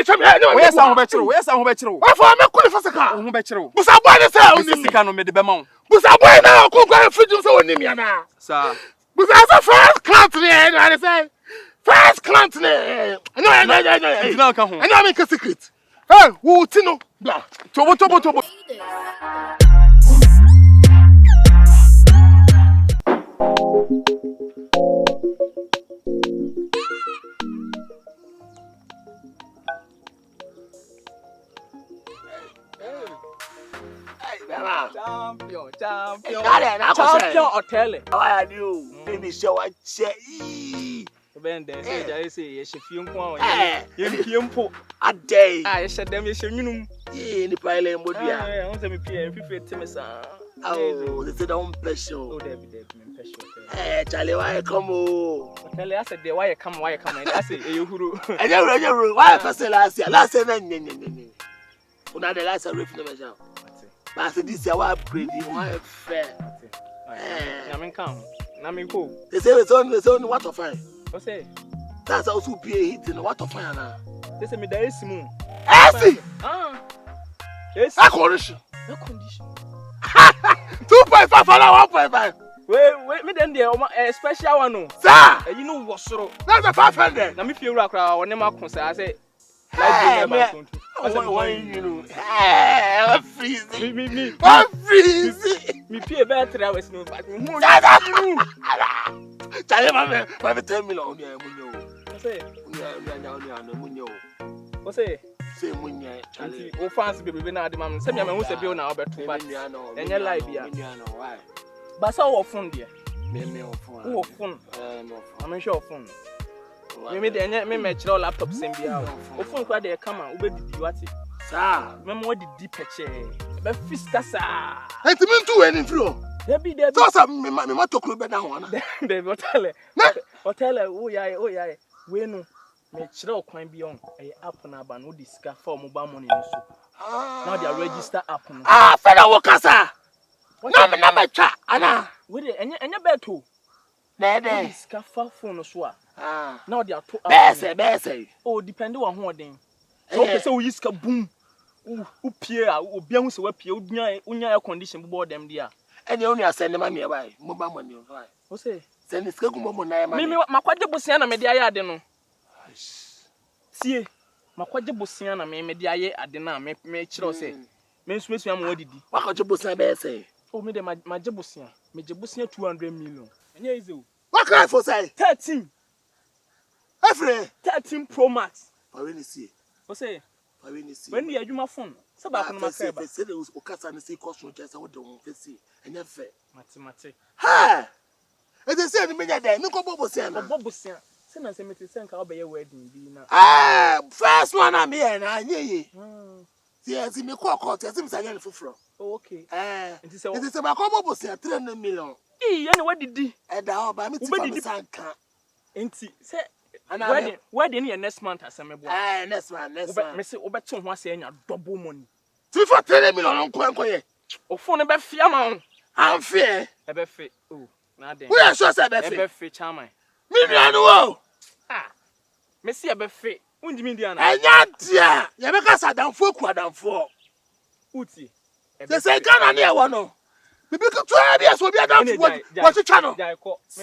the champion. Where's some better? Where's some better? What for me could Fasaka? Who better? Busa boy the say Sika no me the bemon. Busa boy now go go free so oni mi ana. Sir. Busa as first class ni I say. First class ni. No. Now come home. I know make a secret. Hey, who tino? Blah. Tobo. Champion Oteele. How are you? Baby, show what say. Ben there say you should feel kwa You piempo a day. you should them you should minum. Ni pile modia. I want them pay temesa. Oh, they say don't special. Oh, there be special. Charlie, why come oh? Oteele I said why you come I say you huru. And you why first last year no. Una the last ref no measure. But this year why upgrade why fair. Na men come. Na men go. They say it's only what of fine. What say? That's also be a hit in what of fine now. They say me there is moon. Yes. A condition. No condition. 2.5 for 1.5. Wait, me then there special one no. Sir, you know what so? That's a 500. Na me feel ra kra won ma concern I say like you know. I'm freezing. Me. I'm freezing. Me pay better 3 hours no but me Charlie, my 10 million on your munyo. Say. What say? Say munyo, Charlie. O fans baby na ade mam. Say me who say bill na obeto but enye live ya. Why? But so wo phone there. Me phone. Who phone? No phone. I'm sure phone. Me de enye me kire laptop sem bia. O phone kwa de come wo be didi wati. Sir, me mo didi peche. Be fiska sa. Enti me ntu we ni fro. Debi. So sa me ma tokro be da ho na. Debi Oteele, oh yeah. We no me kire okwan bi on. E app na ba no diska for mobile money so. Now they register app no. Feda wo kasa. Na me twa ana. We de enye beto. Na de. Diska for phone so a. Now they are to Bese. Oh, depend on who den. So person we iska boom. U pie a obi ahu se wa pie unya air condition bobo dem dia. Ene onu asende ma me bai. Mobile money o bai. O say send iska gumo na ma. Me makwaje bosia na me de aye ade no. Sie. Makwaje bosia na me de aye ade na me kire o say. Me nsumesu am wadidi. Makwaje bosia bese. Oh me de maje bosia. Me je bosia 200 million. Enye easy o. What cry for say? 13. Every 13 Pro Max. Pawini see. O say Pawini see. when the adwuma phone. Say ba ko no makra ba. Say the okasa na say cost no just what don face. Enye fe. Mate. Ha! E dey say ni menya dey. Me ko bobosia na. Bobosia. Say na say me say nka obeye wedding bi na. First one am here na anye yi. Yes, me call yes me say fufuro. Oh okay. It is ba ko bobosia 300 million. Ya na wadidi. E da o ba me ti fa sanka. Enti say wedding here next month asemebo. Next one. Me say obeto ho ase anya double money. Ti for 300 million nko ye. O phone be fia ma. Am fear. E be fe. Oh, na den. We are sure say be fe. E be fe chairman. Me nuanu wo. Me see e be fe. Undi mi dia na. Enya dia. Ye be ka sadamfo ku adamfo. Uti. They say Ghana na e wo no. Bibi ku twa bia so bia damfo wo twetwa no.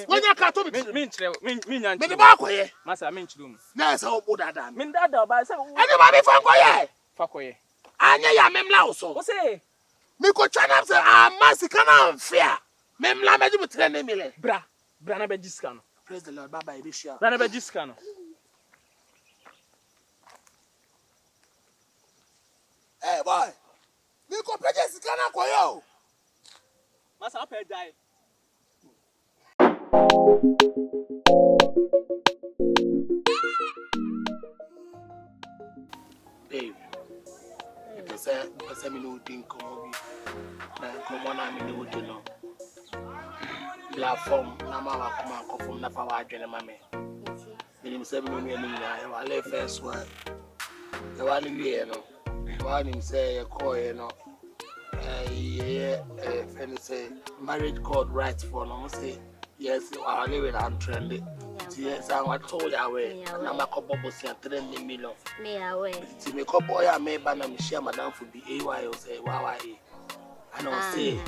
When you ka to me nchire me nyan. Me ba koye. Masa me nchire mu. Na say wo dada. Me dada ba say. Ani ba me fa koye. Fa koye. Anya ya memla wo so. O say me ko twa na say Sika na mfia. Memla me di 300 million. Bra na be jiska no. Praise the Lord. Baba be share. Bra na be jiska no. Hey boy. Me ko peje Sika na koyo. Masa apa dai. Babe. Say me no think come na come na me no do no. Platform na ma wa kuma ko fom na fa wa adwene ma me. Me say me no me ni na wa le first one. E wa ni wie no. Wa ni say e ko e no. Friend say marriage called right for no say yes I live it and trendy. Yes, I told you away. And I'm a couple of 3 million. Me away. See me couple boy I made ban and share madam for be AY say why. I don't say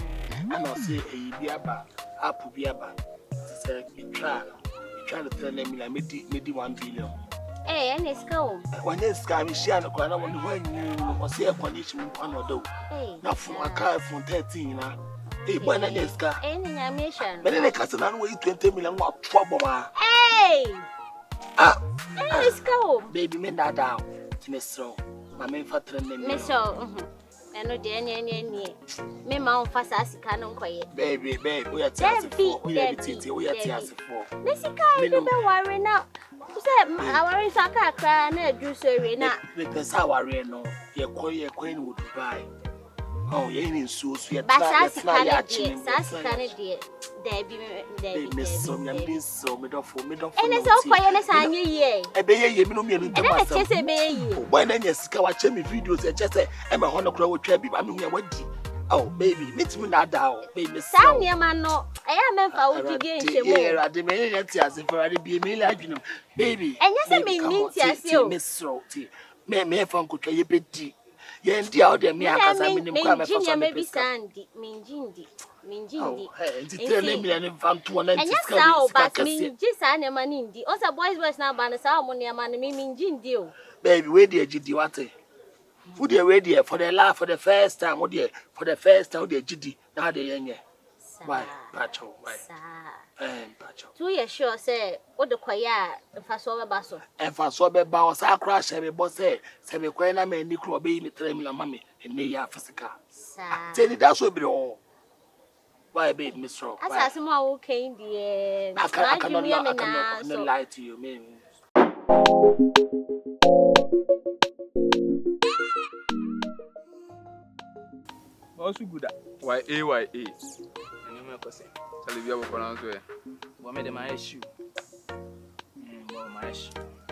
a biaba, apple biaba. Say you try to tell them like maybe 1 billion. Eh, and it's go. When you scam share the corner when you or see a condition one or do. Now from a car from 13 now. Hey, when I just got any mission. but then I can't wait 20 million more trouble. Hey! Let's go. Baby, me not down. Miss Row. My main father name. Miss So. I know the any. Me mount fast as Sika no quiet. Baby, we are testing for. We are testing for. Miss Sika, you don't worry now. You said, I worry Saka cry and do so. Because our no, your coin would buy. Oh, you ain't so sweet. But Sika, dear. There Miss So, I'm so middle for. And it's all quiet as I knew ye. A baby, you know me. And I just a baby. When then you Sika watching me videos, I just say, I'm a honor crow with Trebby. I mean, what? Oh, baby, meet me not down, baby. Sanya man, no, I am a for again. Yeah, I demand as if I be a million, baby. And yes, I mean, yes, Miss Salty. Me from Kucha, Betty. Yen dear, there me, I can maybe Sandy, mean Jindy. Tell me and from 2 and yes, how, but me, just an man in the other boys was now by the ceremony, man, mean Jindy. Baby, where dear Giddy Watte? Who dear ready for the laugh for the first time, oh dear, for the first time, dear Giddy, now the young. Why, Pacho, why? Pacho. 2 years sure, say, what the choir, if I saw a basso. And for so bad bows, I crash every boss, say, me quena may Nico be me 3 million mammy in the year for Sika. Tell it that will be all. Why, baby, Miss Rowe? I saw some more came the I cannot lie to you, maybe. Also good. Why AYA? And you make us say. Tell you how to pronounce it. What made my issue? My issue.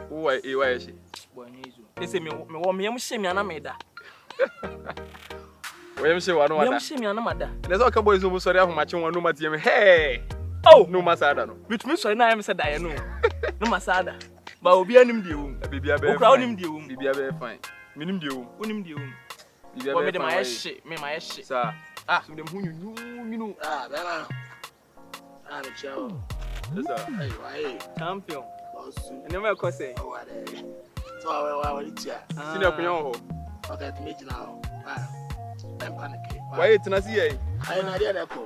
Who are AYA? Boy, they say me want me shame me and made that. Where am I? One more. Me shame me and mother. There's all boys who sorry how much one no matter. Hey. Oh, no masada no. Which means sorry now I'm said I know. No masada. But obi anim di wom. Baby abe. O crowd him di wom. Baby abe fine. Minim di wom. Unim di wom. What made my shit? Me my shit. Sir. So them who you know. Bella. I'm a child. Yes, sir. Hey, champion. and never call say. So I will eat ya. Senior Pion. Okay, to meet now. I'm panicking. Why it's not here? I know the echo.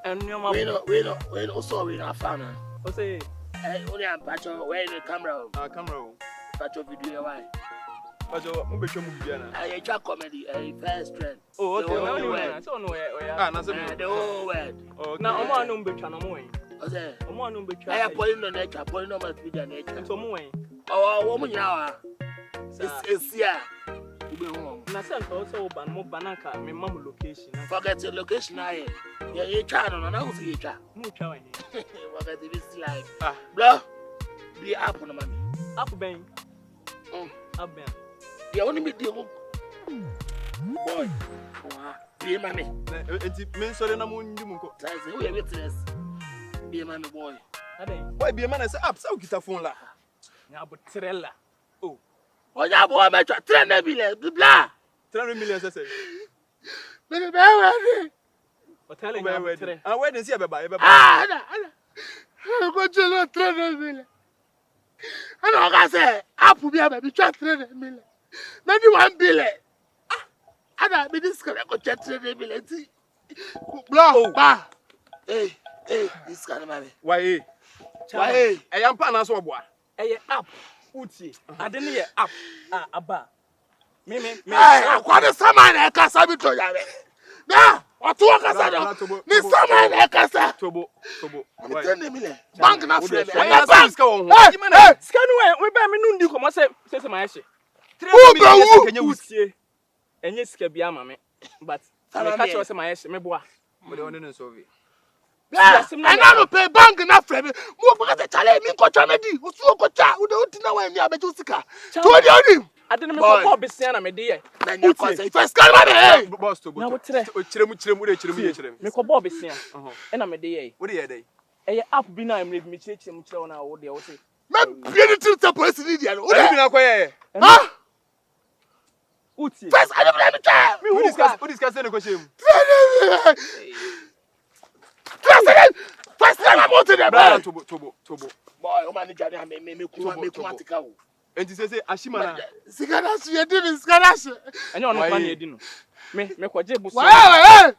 And your mom, we also we are found. O say, hey, only I'm Pacho, where the camera? Camera. Pacho video, why? Pacho, I'm going to I try comedy, a first trend. oh, okay, the whole word. Oh, now I'm on number channel. Okay, I'm on number I have Poleeno nature, Poleeno must be the nature. So, Moy. Oh, woman, now. It's here. Na sent also ban mo bananka me mam location. Forget your location aye. Yeah, channel na who see cha. Mu twa wen. Forget this life. Bro. Be up on mommy. Up ben. Up ben. Yeah, only me the boy. Be mommy. Enti men sorry na mo ndi mu ko. Say we witness. Be mommy boy. Ade. Why be man say up say kita phone la. Nya botrella. Oh. Oya boy me twa 3 million blah. 300 million say. Me be ready. Oteele nya botre. And where dey see e be buy? Ana. Go jelo 300 million. Ana ga say apu bi be twa 300 million. Na di 1 billion. Ana be this can go twa 300 million. Blah. Ba. Hey, this kind of money. Why? Why? E yam pa na so oboa. Eye app. Uti. Ade ne ye app. Aba. Me. Hey, akwade saman e kasa bi to yare. Na, otu kasa do. Ni saman e kasa. Tobo. Me 10 million. Bank na frame. Hey, bank ska won ho. Hey, scan we ba me nu ndi komo say my hye. 3 million kenya utie. Enye sika bia ma me. But me catch you say my hye me boa. Mo de won no so vi. I now pay bank na frame. Mo for the challenge me ko twa medi. Osu ko twa. Wo de utina wa ni abeju sika. To de oni. Ade me ko besia na me de ye. Na nya ko say first call me. Hey. Boss to. Na wo tere. O chiremu de chiremu. Me ko bo besia. E na me de ye. Wo de ye dey. A app be na me check him on our day. Say, Man, beautiful to person in there. What you na Huh? Uti. First, I don't let me try. Who discuss the question? First time I'm out to the Brother, boy. Tobo. Boy, man, me kumatika. And he say Ashima na. Sika na you did Sika na. And you no plan ye di no. Me kwaje busia. Wow,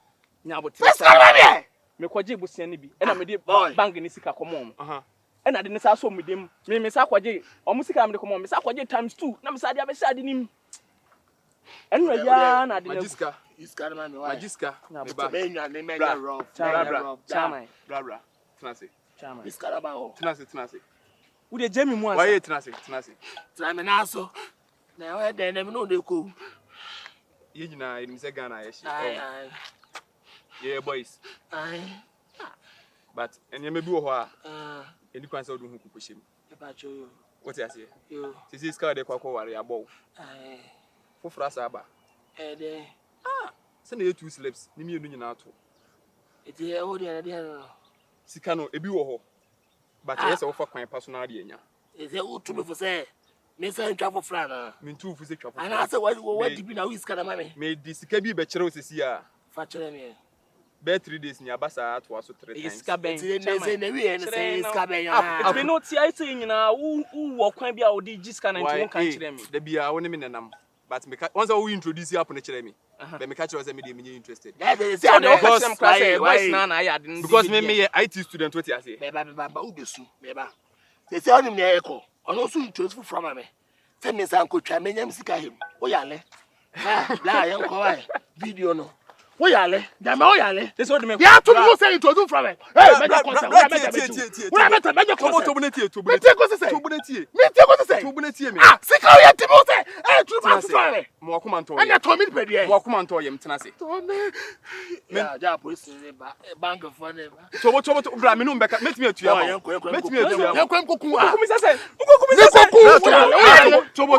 nya bote. first time me. Me kwaje busia ni bi. E na me di bank ni sika komo. E na de ne sa so me dem. Me sa kwaje. Omo sika me de komo. Me sa kwaje times 2. Na me sa de abesa de nim. Enu ya na de ne. Iska na me why? Magiska. Me nwa ne me rough. Chama. Bra. Tenase. Chama. Iska na ba ho. Tenase. Wo de Jamie mu ansa. Why tenase? Try me na so. Na we de na me no de ko. Ye nyina enim se Ghana ye shi. Aye. Yeah boys. Aye. But enye me bi wo ho a. Eni kwan se odu hu kuposhim. E ba cho yo. What you say? Yo. Sisi ska de kwakọ ware abo. Aye. Fofra sa ba. De. Se na ye two slips, ni mienu nyina ato. Eti e wo de no. Sika no ebi wo ho. But yes wo fa kwan personal de anya. Eti wo to me for say me say ntwa for fra na. Me ntu fu se twa fo. Ana say what dibi na we sika na mame. Me di sika bi be kire o sesi a. Fa kire me. Be 3 days ni abasa ato aso 3 times. Iska ben. Eti say na we say iska ben ya. Eti no ti ai say nyina wo kwan bia wo di jiska na nti won kan kire me. Da bia wo ne me nenam. But me once we introduce you up na kire me. But me catch you say me dey me interested. That is say boys na ya de. Because me IT student what you say. Me ba wo besu. Me ba. Say onim na eko. Ono so introduce from me. Say me san ko twa me nyam sika hem. Wo yale. La yen ko why video no. Wo yale. Da me wo yale. This what me. Ya to me say introduce from me. Hey, me just concern. We just concern. Ah, sika o ya ti mo say. Eh, true from me. Mo akoma nto Anya to me pe dey. Mo akoma nto yem tena se. Ya, ja police ni ba bank for ne ba. Tobo bra me no mbeka metimi atua ba. Metimi atua ba. Yankwa mkoku a. Kokumi sese. Kokumi sese. Tobo.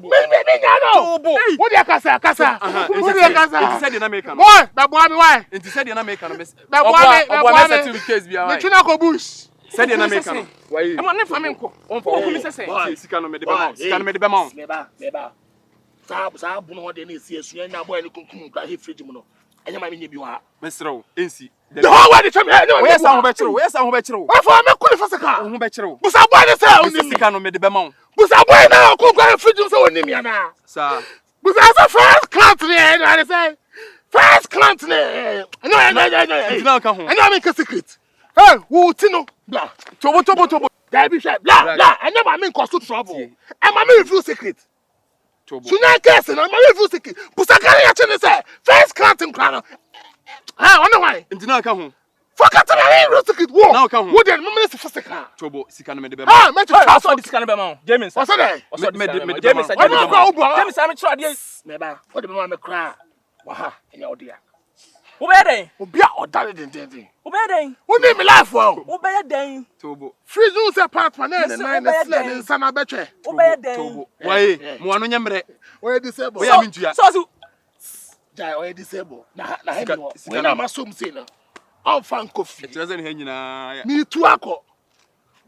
Me nya no. Wo dey kasa. Wo dey kasa. Enti said na make am. Boy, ba boa me why? Enti said na make am. Ba boa me. Settle case bia why? Me tuna ko bush. Said na make am. Why? E mo ne fa me nko. Kokumi sese. Sika no me de be ma. Sika no me de be ma. Me ba. Sa bu no de na esi esu na boy ni kunkum kra he fridge mu no. Enya ma me nya bi wa. Mesrew, ensi. The whole way the chum here. We say ho be kire. Why for me kuli for sika? Ho be kire. Busa boy dey say oni. Sika no me de be ma. Busa boy na ko kra fridge mu say oni mi ana. Sa. Busa say first client ni I say. First client ni. No. Now ka ho. I know me secret. Hey, wo ti no. Blah. Tobo. That be shy. Blah. I never mean cause trouble. And my me review secret. Tobo. So na case na my review secret. Busa carry ya chene say first client in crown. Ah, wonder why? Now ka ho. Forget me review secret. Wo. Now ka ho. Wo dey me say physical. Tobo, sika no me de be ma. Ah, me to Transfer this kind of amount. James. What's that? James. I'm try dey. Me ba. What the me cry. Waha, enya odia. Wo be den? Obi a odare den. Wo be den? Wo need me life wo. Wo be den? Tobo. Freeze you say part man na na sled insana betwe. Wo be den? Tobo. Why? Mo anu nyamre. We disable. We am ntua. So. Jai we disable. Na head wo. We na masom say na. On fan kofi. E tire he nyina. Me tu akọ.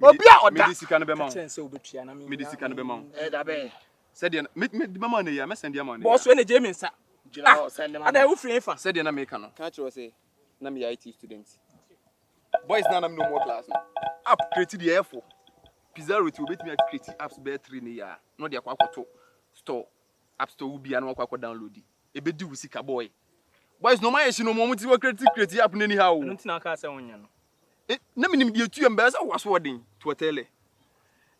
Obi a oda. Me di sika no be ma. Sense obetua na me. Me di sika no be ma. Da be. Said ya me di mama na ya me send ya ma na. Boss we na James. Jina send them. Ada wo free fa. Said ya na make no. Can you say na me IT students. Boys na no more class no. App create the airfo. Pizza route obet me create apps be 3 na ya. No de akwakoto store. App store ubi na akwakoto download. E be di wo sika boy. Boys no my no mo ti wo create app na ni ha o. No ntina ka say wonya no. Na me nim de etu em be say waso odin to Oteele.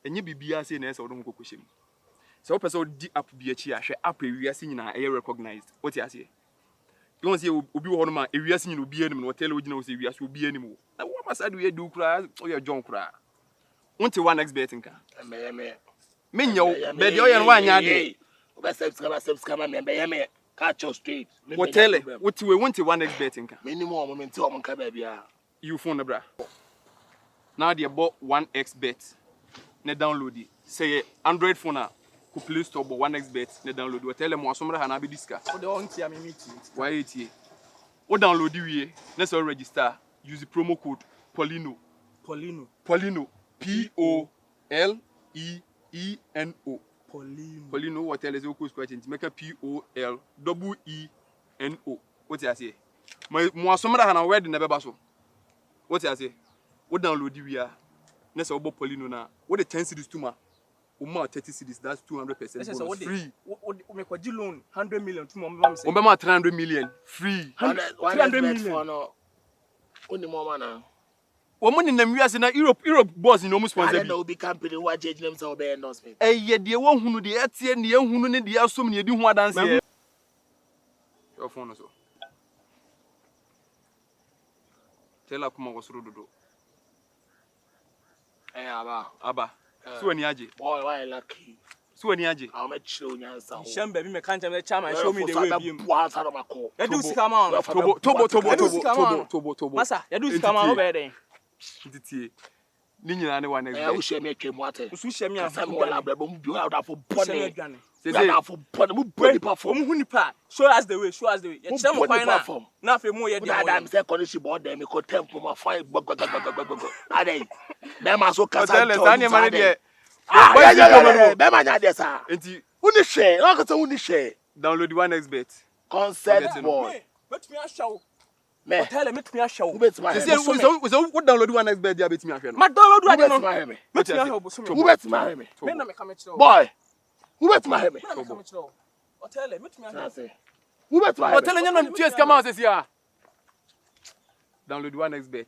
Enye bibia say na say odon kokohyem. So wo person di app bi achi ahwe app ewiase nyina e recognized. What you say? You want say obi wo no ma ewiase nyina obi anim na Oteele ogina wo say ewiase obi anim wo. Na wo masade we do kura o ye John kura. Wonte one expert nka. Me nyawo be de o ye no anya de. O be subscribe me be me catch us straight. Oteele wote we wonte one expert nka. Me ni mo moment o mo nka ba bia. You phone na bra. Now they bought 1xbet. Ne download it. Say Android phone na ku Play Store but 1xbet ne download. Oteele mo asomra ha na be diska. O de on tia me meet. Why it here? O download it we. Let's all register. Use the promo code Poleeno. Poleeno. Poleeno. Poleeno Oteele is equal square change. Make a POLEENO. What you say? My somebody had a wedding never basso. What you say? What download you are? Next about Poleeno now. What the 10 cities to ma? 30 cities, that's 200% free. What make a loan 100 million to mom say. 300 million free. 300 million. Only more man. Woman in the US in Europe boss in almost sponsor. I don't be company what judge them so be endorsement. Eh ye the one who the etie and the young who need the so many do one dance here. Your phone so. Tell her come was do. Eh aba. So any aje. Boy why lucky. So any aje. I'll make sure nyansa. Sham baby me can't tell chairman show me the way be. You do Sika man. Tobo. Massa, you do Sika man over there. Diti. Ni nyina ne one next. Eh wo hwe me atwam ate. Usu hwe me afam wala brabo mu bi out afo bone. Say afo bone mu body perform. Mu nipa. Show us the way. You tell me kwan na. Na fe mu ye dia. Adam say condition board dem ko tempo ma fine gbogbogbogbogbogbo. Ade. Be ma so kasa. Be ma nya de sa. Enti uni share. Like say uni share. Download the one next bet. Concept board. Bet me a show. Me tell me to show. Say what download one next bet dia bet me ahwe no. Ma download one no. Bet me ahwe bo so me. Who bet me ahwe me? Me na me come chiro. Boy. Who bet me ahwe me? Oteele me to me ahwe. Who bet me ahwe? Oteele nya no TS come out say ya. Download one next bet.